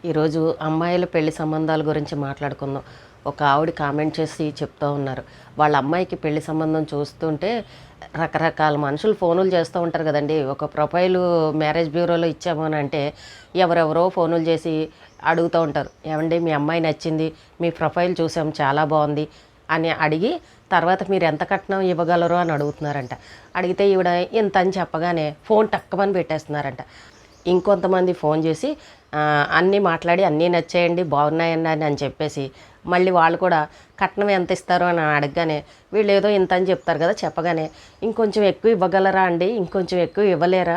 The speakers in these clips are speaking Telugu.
ఈరోజు అమ్మాయిల పెళ్లి సంబంధాల గురించి మాట్లాడుకుందాం. ఒక ఆవిడ కామెంట్ చేసి చెప్తూ ఉన్నారు, వాళ్ళ అమ్మాయికి పెళ్లి సంబంధం చూస్తుంటే రకరకాల మనుషులు ఫోనులు చేస్తూ ఉంటారు కదండి. ఒక ప్రొఫైలు మ్యారేజ్ బ్యూరోలో ఇచ్చాము అని అంటే ఎవరెవరో ఫోనులు చేసి అడుగుతూ ఉంటారు, ఏమండి మీ అమ్మాయి నచ్చింది, మీ ప్రొఫైల్ చూసాం చాలా బాగుంది అని అడిగి తర్వాత మీరు ఎంత కట్నం ఇవ్వగలరు అని అడుగుతున్నారంట. అడిగితే ఈవిడ ఇంత అని చెప్పగానే ఫోన్ టక్కమని పెట్టేస్తున్నారంట. ఇంకొంతమంది ఫోన్ చేసి అన్నీ మాట్లాడి అన్నీ నచ్చేయండి బాగున్నాయండి అని చెప్పేసి మళ్ళీ వాళ్ళు కూడా కట్నం ఎంత ఇస్తారు అని అడగగానే వీళ్ళు ఏదో ఇంత అని చెప్తారు కదా, చెప్పగానే ఇంకొంచెం ఎక్కువ ఇవ్వగలరా అండి, ఇంకొంచెం ఎక్కువ ఇవ్వలేరా,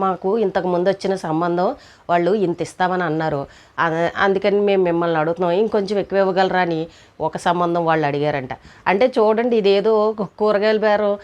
మాకు ఇంతకు ముందు వచ్చిన సంబంధం వాళ్ళు ఇంత ఇస్తామని అన్నారు, అందుకని మేము మిమ్మల్ని అడుగుతున్నాం ఇంకొంచెం ఎక్కువ ఇవ్వగలరా అని ఒక సంబంధం వాళ్ళు అడిగారంట. అంటే చూడండి, ఇదేదో కూరగాయల బేరం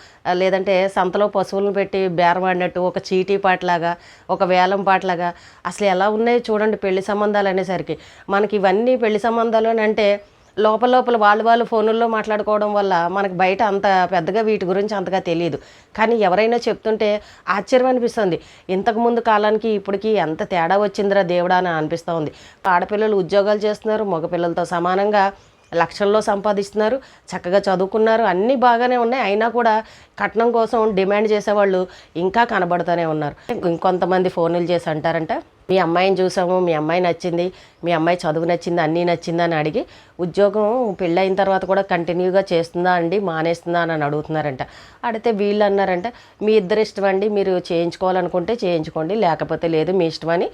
లేదంటే సంతలో పశువులను పెట్టి బేరం ఆడినట్టు ఒక చీటీ పాటలాగా ఒక వేలం పాటలాగా అసలు ఎలా ఉన్నాయో చూడండి పెళ్లి సంబంధాలు అనేసరికి. మనకి ఇవన్నీ పెళ్లి సంబంధాలు అని అంటే లోపల లోపల వాళ్ళు ఫోనుల్లో మాట్లాడుకోవడం వల్ల మనకు బయట అంత పెద్దగా వీటి గురించి అంతగా తెలియదు. కానీ ఎవరైనా చెప్తుంటే ఆశ్చర్యం అనిపిస్తుంది. ఇంతకుముందు కాలానికి ఇప్పటికీ ఎంత తేడా వచ్చిందిరా దేవుడా అని అనిపిస్తూ ఉంది. ఆడపిల్లలు ఉద్యోగాలు చేస్తున్నారు, మగపిల్లలతో సమానంగా లక్షల్లో సంపాదిస్తున్నారు, చక్కగా చదువుకున్నారు, అన్నీ బాగానే ఉన్నాయి. అయినా కూడా కట్నం కోసం డిమాండ్ చేసేవాళ్ళు ఇంకా కనబడుతూనే ఉన్నారు. ఇంకొంతమంది ఫోన్లు చేసి అంటారంట, మీ అమ్మాయిని చూసాము, మీ అమ్మాయి నచ్చింది, మీ అమ్మాయి చదువు నచ్చింది, అన్నీ నచ్చిందా అని అడిగి ఉద్యోగం పెళ్ళైన తర్వాత కూడా కంటిన్యూగా చేస్తుందా అండి మానేస్తుందా అని అడుగుతున్నారంట. అడిగితే వీళ్ళు అన్నారంట, మీ ఇద్దరు ఇష్టం అండి, మీరు చేయించుకోవాలనుకుంటే చేయించుకోండి, లేకపోతే లేదు మీ ఇష్టమని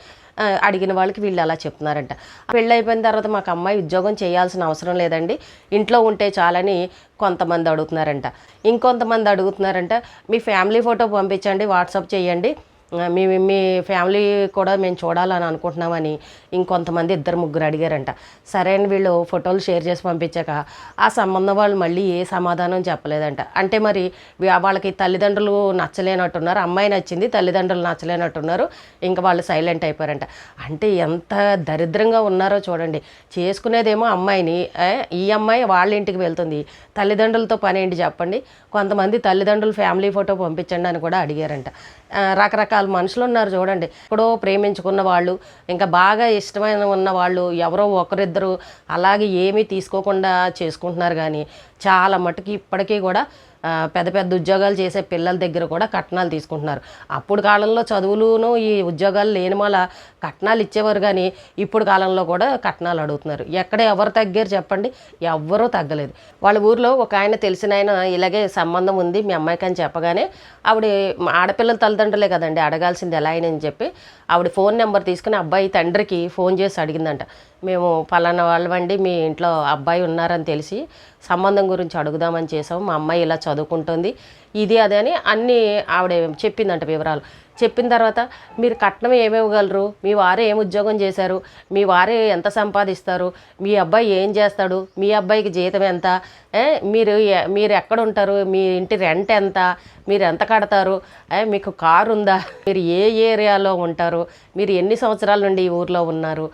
అడిగిన వాళ్ళకి వీళ్ళు అలా చెప్తున్నారంట. పెళ్ళి అయిపోయిన తర్వాత మాకు అమ్మాయి ఉద్యోగం చేయాల్సిన అవసరం లేదండి, ఇంట్లో ఉంటే చాలని కొంతమంది అడుగుతున్నారంట. ఇంకొంతమంది అడుగుతున్నారంట, మీ ఫ్యామిలీ ఫోటో పంపించండి, వాట్సాప్ చేయండి, మీ ఫ్యామిలీ కూడా మేము చూడాలని అనుకుంటున్నామని ఇంకొంతమంది ఇద్దరు ముగ్గురు అడిగారంట. సరే అని వీళ్ళు ఫోటోలు షేర్ చేసి పంపించాక ఆ సంబంధం వాళ్ళు మళ్ళీ ఏ సమాధానం చెప్పలేదంట. అంటే మరి వాళ్ళకి తల్లిదండ్రులు నచ్చలేనట్టున్నారు, అమ్మాయి నచ్చింది తల్లిదండ్రులు నచ్చలేనట్టున్నారు, ఇంకా వాళ్ళు సైలెంట్ అయిపోయారంట. అంటే ఎంత దరిద్రంగా ఉన్నారో చూడండి. చేసుకునేదేమో అమ్మాయిని, ఈ అమ్మాయి వాళ్ళ ఇంటికి వెళ్తుంది, తల్లిదండ్రులతో పని ఏంటి చెప్పండి. కొంతమంది తల్లిదండ్రులు ఫ్యామిలీ ఫోటో పంపించండి అని కూడా అడిగారంట. రకరకాల మనుషులు ఉన్నారు చూడండి. ఎప్పుడో ప్రేమించుకున్న వాళ్ళు, ఇంకా బాగా ఇష్టమైన ఉన్న వాళ్ళు ఎవరో ఒకరిద్దరు అలాగే ఏమీ తీసుకోకుండా చేసుకుంటున్నారు. కానీ చాలా మటుకు ఇప్పటికీ కూడా పెద్ద పెద్ద ఉద్యోగాలు చేసే పిల్లల దగ్గర కూడా కట్నాలు తీసుకుంటున్నారు. అప్పుడు కాలంలో చదువులును ఈ ఉద్యోగాలు లేని వల్ల కట్నాలు ఇచ్చేవారు, కానీ ఇప్పుడు కాలంలో కూడా కట్నాలు అడుగుతున్నారు. ఎక్కడ ఎవరు తగ్గారు చెప్పండి? ఎవ్వరూ తగ్గలేదు. వాళ్ళ ఊర్లో ఒక ఆయన తెలిసిన ఆయన ఇలాగే సంబంధం ఉంది మీ అమ్మాయికి అని చెప్పగానే ఆవిడ ఆడపిల్లల తల్లిదండ్రులే కదండి అడగాల్సింది ఎలా అయినా అని చెప్పి ఆవిడ ఫోన్ నెంబర్ తీసుకుని అబ్బాయి తండ్రికి ఫోన్ చేసి అడిగిందంట, మేము పలానా వాళ్ళవండి, మీ ఇంట్లో అబ్బాయి ఉన్నారని తెలిసి సంబంధం గురించి అడుగుదామని చేసాము, మా అమ్మాయి ఇలా చదువుకుంటుంది, ఇది అదే అని అన్నీ ఆవిడ చెప్పిందంట వివరాలు. చెప్పిన తర్వాత మీరు కట్నం ఏమివ్వగలరు, మీ వారే ఏం ఉద్యోగం చేశారు, మీ వారే ఎంత సంపాదిస్తారు, మీ అబ్బాయి ఏం చేస్తాడు, మీ అబ్బాయికి జీతం ఎంత, మీరు ఎక్కడ ఉంటారు, మీ ఇంటి రెంట్ ఎంత, మీరు ఎంత కడతారు, మీకు కారు ఉందా, మీరు ఏ ఏరియాలో ఉంటారు, మీరు ఎన్ని సంవత్సరాల నుండి ఈ ఊర్లో ఉన్నారు,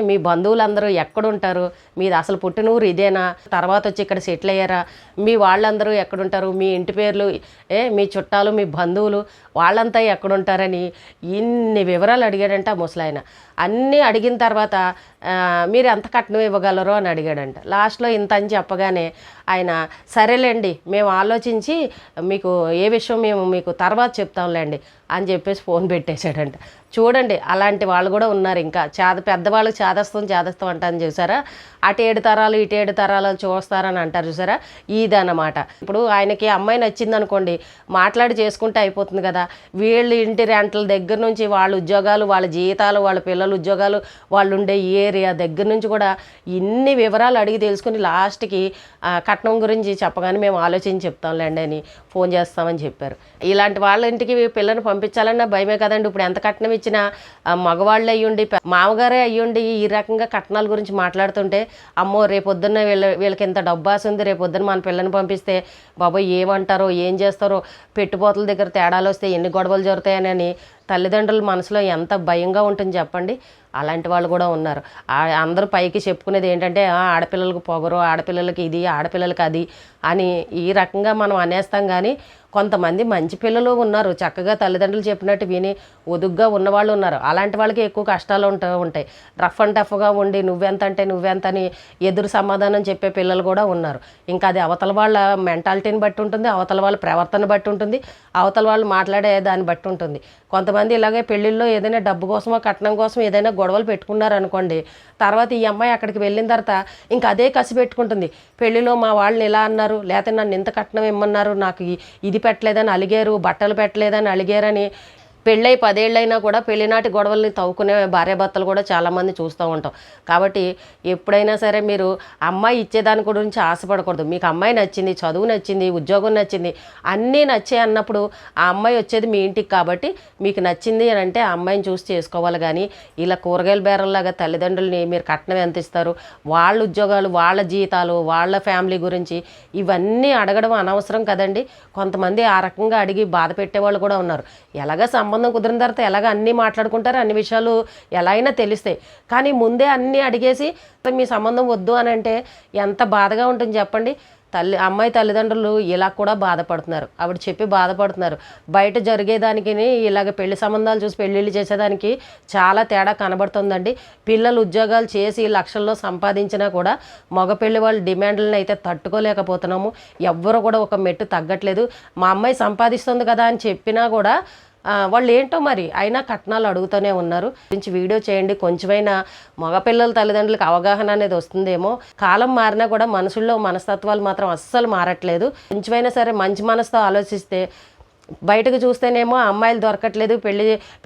మీ బంధువులందరూ ఎక్కడుంటారు, మీది అసలు పుట్టినూరు ఇదేనా, తర్వాత వచ్చి ఇక్కడ సెటిల్ అయ్యారా, మీ వాళ్ళందరూ ఎక్కడుంటారు, మీ ఇంటి పేర్లు, మీ చుట్టాలు మీ బంధువులు వాళ్ళంతా ఎక్కడుంటారని ఇన్ని వివరాలు అడిగాడంట ముసలాయన. అన్నీ అడిగిన తర్వాత మీరు ఎంత కట్నం ఇవ్వగలరు అని అడిగాడంట. లాస్ట్లో ఇంత అని చెప్పగానే ఆయన సరేలేండి మేము ఆలోచించి మీకు ఏ విషయం మేము మీకు తర్వాత చెప్తాంలేండి అని చెప్పేసి ఫోన్ పెట్టేశాడంట. చూడండి, అలాంటి వాళ్ళు కూడా ఉన్నారు. ఇంకా పెద్దవాళ్ళకి చేదస్తాం అంటాను చూసారా, అటు 7 తరాలు ఇటు 7 తరాలు చూస్తారని అంటారు చూసారా, ఇదన్నమాట. ఇప్పుడు ఆయనకి అమ్మాయి నచ్చింది అనుకోండి, మాట్లాడి చేసుకుంటే అయిపోతుంది కదా. వీళ్ళు ఇంటి రెంట్ల దగ్గర నుంచి వాళ్ళ ఉద్యోగాలు, వాళ్ళ జీతాలు, వాళ్ళ పిల్లల ఉద్యోగాలు, వాళ్ళు ఉండే ఏరియా దగ్గర నుంచి కూడా ఇన్ని వివరాలు అడిగి తెలుసుకుని లాస్ట్కి కట్నం గురించి చెప్పగానే మేము ఆలోచించి చెప్తాంలేండి అని ఫోన్ చేస్తామని చెప్పారు. ఇలాంటి వాళ్ళ ఇంటికి పిల్లని పంపించాలన్నా భయమే కదండి. ఇప్పుడు ఎంత కట్నం ఇచ్చినా మగవాళ్ళు అయ్యుండి మామగారే అయ్యుండి ఈ రకంగా కట్నాల గురించి మాట్లాడుతుంటే అమ్మో రేపొద్దున్న వీళ్ళకి ఎంత డబ్బు ఆశ ఉంది, రేపొద్దున మన పిల్లని పంపిస్తే బాబోయ్ ఏమంటారో ఏం చేస్తారో, పెట్టుపోతల దగ్గర తేడాలు వస్తే ఎన్ని గొడవలు జరుగుతాయని తల్లిదండ్రుల మనసులో ఎంత భయంగా ఉంటుంది చెప్పండి. అలాంటి వాళ్ళు కూడా ఉన్నారు. అందరూ పైకి చెప్పుకునేది ఏంటంటే ఆడపిల్లలకు పొగరు, ఆడపిల్లలకి ఇది, ఆడపిల్లలకి అది అని ఈ రకంగా మనం అనేస్తాం. కానీ కొంతమంది మంచి పిల్లలు ఉన్నారు, చక్కగా తల్లిదండ్రులు చెప్పినట్టు విని ఒదుగ్గా ఉన్నవాళ్ళు ఉన్నారు. అలాంటి వాళ్ళకి ఎక్కువ కష్టాలు ఉంటాయి. రఫ్ అండ్ టఫ్గా ఉండి నువ్వెంత అంటే నువ్వెంత అని ఎదురు సమాధానం చెప్పే పిల్లలు కూడా ఉన్నారు. ఇంకా అది అవతల వాళ్ళ మెంటాలిటీని బట్టి ఉంటుంది, అవతల వాళ్ళ ప్రవర్తన బట్టి ఉంటుంది, అవతల వాళ్ళు మాట్లాడే దాన్ని బట్టి ఉంటుంది. కొంతమంది ఇలాగే పెళ్ళిళ్ళలో ఏదైనా డబ్బు కోసమో కట్నం కోసం ఏదైనా గొడవలు పెట్టుకున్నారనుకోండి, తర్వాత ఈ అమ్మాయి అక్కడికి వెళ్ళిన తర్వాత ఇంకా అదే కసి పెట్టుకుంటుంది. పెళ్ళిలో మా వాళ్ళని ఇలా అన్నారు, లేకపోతే నన్ను ఇంత కట్నం ఇమ్మన్నారు, నాకు ఇది పెట్టలేదని అలిగారు, బట్టలు పెట్టలేదని అలిగారని పెళ్ళై 10 ఏళ్ళైనా కూడా పెళ్ళినాటి గొడవల్ని తవ్వుకునే భార్యాభర్తలు కూడా చాలామంది చూస్తూ ఉంటాం. కాబట్టి ఎప్పుడైనా సరే మీరు అమ్మాయి ఇచ్చేదాని గురించి ఆశపడకూడదు. మీకు అమ్మాయి నచ్చింది, చదువు నచ్చింది, ఉద్యోగం నచ్చింది, అన్నీ నచ్చాయి అన్నప్పుడు ఆ అమ్మాయి వచ్చేది మీ ఇంటికి. కాబట్టి మీకు నచ్చింది అని అంటే ఆ అమ్మాయిని చూసి చేసుకోవాలి. కానీ ఇలా కూరగాయల బేరల్లాగా తల్లిదండ్రులని మీరు కట్నం ఎంత ఇస్తారు, వాళ్ళ ఉద్యోగాలు, వాళ్ళ జీతాలు, వాళ్ళ ఫ్యామిలీ గురించి ఇవన్నీ అడగడం అనవసరం కదండి. కొంతమంది ఆ రకంగా అడిగి బాధ పెట్టేవాళ్ళు కూడా ఉన్నారు. ఎలాగ సంబంధం కుదిరిన తర్వాత ఎలాగ అన్నీ మాట్లాడుకుంటారు, అన్ని విషయాలు ఎలా అయినా తెలుస్తాయి. కానీ ముందే అన్నీ అడిగేసి మీ సంబంధం వద్దు అని అంటే ఎంత బాధగా ఉంటుంది చెప్పండి. అమ్మాయి తల్లిదండ్రులు ఇలా కూడా బాధపడుతున్నారు, ఆవిడ చెప్పి బాధపడుతున్నారు. బయట జరిగేదానికి ఇలాగ పెళ్లి సంబంధాలు చూసి పెళ్ళిళ్ళు చేసేదానికి చాలా తేడా కనబడుతుందండి. పిల్లలు ఉద్యోగాలు చేసి లక్షల్లో సంపాదించినా కూడా మగ పెళ్లి వాళ్ళ డిమాండ్లను అయితే తట్టుకోలేకపోతున్నాము. ఎవ్వరు కూడా ఒక మెట్టు తగ్గట్లేదు. మా అమ్మాయి సంపాదిస్తుంది కదా అని చెప్పినా కూడా వాళ్ళు ఏంటో మరి అయినా కట్నాలు అడుగుతూనే ఉన్నారు. గురించి వీడియో చేయండి, కొంచెమైనా మగపిల్లల తల్లిదండ్రులకు అవగాహన అనేది వస్తుందేమో. కాలం మారినా కూడా మనుషుల్లో మనస్తత్వాలు మాత్రం అస్సలు మారట్లేదు. కొంచెమైనా సరే మంచి మనసుతో ఆలోచిస్తే, బయటకు చూస్తేనేమో అమ్మాయిలు దొరకట్లేదు,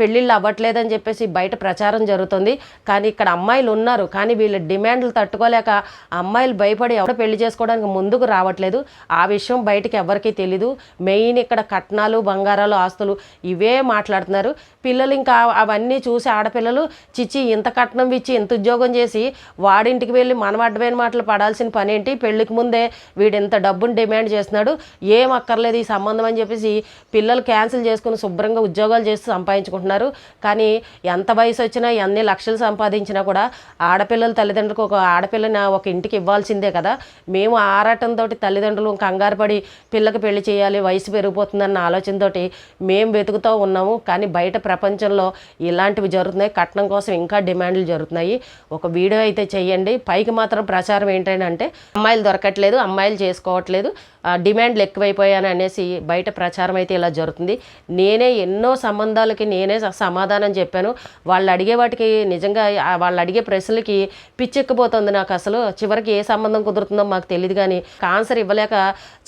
పెళ్ళిళ్ళు అవ్వట్లేదు అని చెప్పేసి బయట ప్రచారం జరుగుతుంది. కానీ ఇక్కడ అమ్మాయిలు ఉన్నారు, కానీ వీళ్ళ డిమాండ్లు తట్టుకోలేక అమ్మాయిలు భయపడి ఎవరు పెళ్లి చేసుకోవడానికి ముందుకు రావట్లేదు. ఆ విషయం బయటకు ఎవరికీ తెలీదు. మెయిన్ ఇక్కడ కట్నాలు, బంగారాలు, ఆస్తులు ఇవే మాట్లాడుతున్నారు. పిల్లలు ఇంకా అవన్నీ చూసి ఆడపిల్లలు చిచ్చి ఇంత కట్నం ఇచ్చి ఇంత ఉద్యోగం చేసి వాడింటికి వెళ్ళి మనం అడ్డమైన మాటలు పడాల్సిన పని ఏంటి, పెళ్ళికి ముందే వీడు ఇంత డబ్బును డిమాండ్ చేస్తున్నాడు, ఏం అక్కర్లేదు ఈ సంబంధం అని చెప్పేసి పిల్లలు క్యాన్సిల్ చేసుకుని శుభ్రంగా ఉద్యోగాలు చేసి సంపాదించుకుంటున్నారు. కానీ ఎంత వయసు వచ్చినా ఎన్ని లక్షలు సంపాదించినా కూడా ఆడపిల్లల తల్లిదండ్రులకు ఒక ఆడపిల్లని ఒక ఇంటికి ఇవ్వాల్సిందే కదా. మేము ఆరాటంతో తల్లిదండ్రులు కంగారు పడి పిల్లకి పెళ్లి చేయాలి, వయసు పెరిగిపోతుందన్న ఆలోచనతో మేము వెతుకుతూ ఉన్నాము. కానీ బయట ప్రపంచంలో ఇలాంటివి జరుగుతున్నాయి. కట్నం కోసం ఇంకా డిమాండ్లు జరుగుతున్నాయి. ఒక వీడియో అయితే చెయ్యండి. పైకి మాత్రం ప్రచారం ఏంటంటే అమ్మాయిలు దొరకట్లేదు, అమ్మాయిలు చేసుకోవట్లేదు, డిమాండ్లు ఎక్కువైపోయాను అనేసి బయట ప్రచారం అయితే ఇలా జరుగుతుంది. నేనే ఎన్నో సంబంధాలకి నేనే సమాధానం చెప్పాను. వాళ్ళు అడిగే వాటికి నిజంగా వాళ్ళు అడిగే ప్రశ్నలకి పిచ్చెక్కిపోతుంది నాకు. అసలు చివరికి ఏ సంబంధం కుదురుతుందో మాకు తెలియదు, కానీ ఆన్సర్ ఇవ్వలేక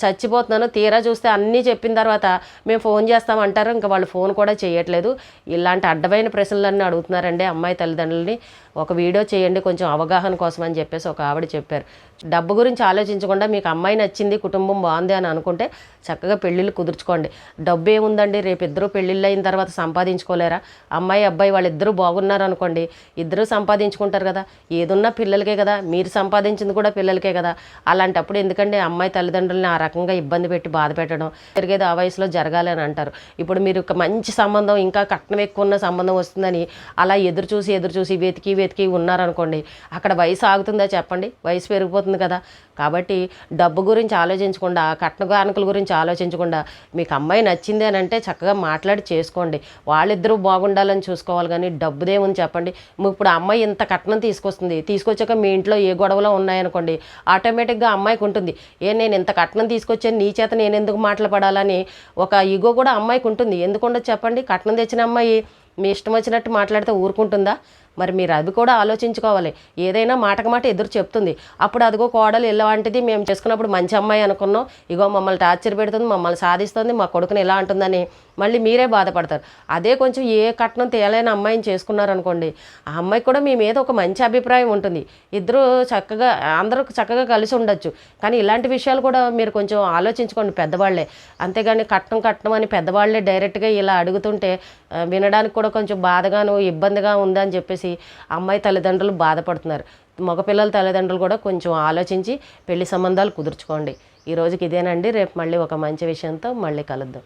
చచ్చిపోతున్నాను. తీరా చూస్తే అన్నీ చెప్పిన తర్వాత మేము ఫోన్ చేస్తామంటారు, ఇంకా వాళ్ళు ఫోన్ కూడా చేయట్లేదు. ఇలాంటి అడ్డమైన ప్రశ్నలన్నీ అడుగుతున్నారండి అమ్మాయి తల్లిదండ్రులని. ఒక వీడియో చేయండి కొంచెం అవగాహన కోసం అని చెప్పేసి ఒక ఆవిడ చెప్పారు. డబ్బు గురించి ఆలోచించకుండా మీకు అమ్మాయి నచ్చింది, కుటుంబం బాగుంది అని అనుకుంటే చక్కగా పెళ్ళిళ్ళు కుదుర్చుకోండి. డబ్బు ఏముందండి, రేపు ఇద్దరు పెళ్ళిళ్ళు అయిన తర్వాత సంపాదించుకోలేరా? అమ్మాయి అబ్బాయి వాళ్ళిద్దరూ బాగున్నారు అనుకోండి, ఇద్దరూ సంపాదించుకుంటారు కదా. ఏదున్నా పిల్లలకే కదా, మీరు సంపాదించింది కూడా పిల్లలకే కదా. అలాంటప్పుడు ఎందుకండి అమ్మాయి తల్లిదండ్రులని ఆ రకంగా ఇబ్బంది పెట్టి బాధ పెట్టడం? జరిగేది ఆ వయసులో జరగాలి అని అంటారు. ఇప్పుడు మీరు ఒక మంచి సంబంధం, ఇంకా కట్నం ఎక్కువ ఉన్న సంబంధం వస్తుందని అలా ఎదురు చూసి వెతికి ఉన్నారనుకోండి, అక్కడ వయసు ఆగుతుందా చెప్పండి? వయసు పెరిగిపోతుంది కదా. కాబట్టి డబ్బు గురించి ఆలోచించకుండా, కట్న కానుకల గురించి ఆలోచించకుండా మీకు అమ్మాయి నచ్చింది అని అంటే చక్కగా మాట్లాడి చేసుకోండి. వాళ్ళిద్దరూ బాగుండాలని చూసుకోవాలి. కానీ డబ్బుదేముంది చెప్పండి? ఇప్పుడు అమ్మాయి ఇంత కట్నం తీసుకొచ్చాక మీ ఇంట్లో ఏ గొడవలో ఉన్నాయనుకోండి, ఆటోమేటిక్గా అమ్మాయికి ఉంటుంది, నేను ఇంత కట్నం తీసుకొచ్చాను నీ చేత నేను ఎందుకు మాట్లాడాలని ఒక ఈగో కూడా అమ్మాయికి ఉంటుంది. ఎందుకు ఉండదు చెప్పండి? కట్నం తెచ్చిన అమ్మాయి మీ ఇష్టం వచ్చినట్టు మాట్లాడితే ఊరుకుంటుందా? మరి మీరు అది కూడా ఆలోచించుకోవాలి. ఏదైనా మాటకు మాట ఎదురు చెప్తుంది. అప్పుడు అదిగో కోడలు ఇలాంటిది, మేము చేసుకున్నప్పుడు మంచి అమ్మాయి అనుకున్నాం, ఇగో మమ్మల్ని టార్చర్ పెడుతుంది, మమ్మల్ని సాధిస్తుంది, మా కొడుకుని ఇలా అంటుందని మళ్ళీ మీరే బాధపడతారు. అదే కొంచెం ఏ కట్నం తేలైన అమ్మాయిని చేసుకున్నారనుకోండి, ఆ అమ్మాయికి కూడా మీ మీద ఒక మంచి అభిప్రాయం ఉంటుంది. ఇద్దరు చక్కగా అందరూ చక్కగా కలిసి ఉండొచ్చు. కానీ ఇలాంటి విషయాలు కూడా మీరు కొంచెం ఆలోచించుకోండి పెద్దవాళ్ళే. అంతేగాని కట్నం అని పెద్దవాళ్ళే డైరెక్ట్గా ఇలా అడుగుతుంటే వినడానికి కూడా కొంచెం బాధగాను ఇబ్బందిగా ఉందని చెప్పేసి అమ్మాయి తల్లిదండ్రులు బాధపడుతున్నారు. మగపిల్లల తల్లిదండ్రులు కూడా కొంచెం ఆలోచించి పెళ్లి సంబంధాలు కుదుర్చుకోండి. ఈ రోజుకి ఇదేనండి. రేపు మళ్ళీ ఒక మంచి విషయంతో మళ్ళీ కలుద్దాం.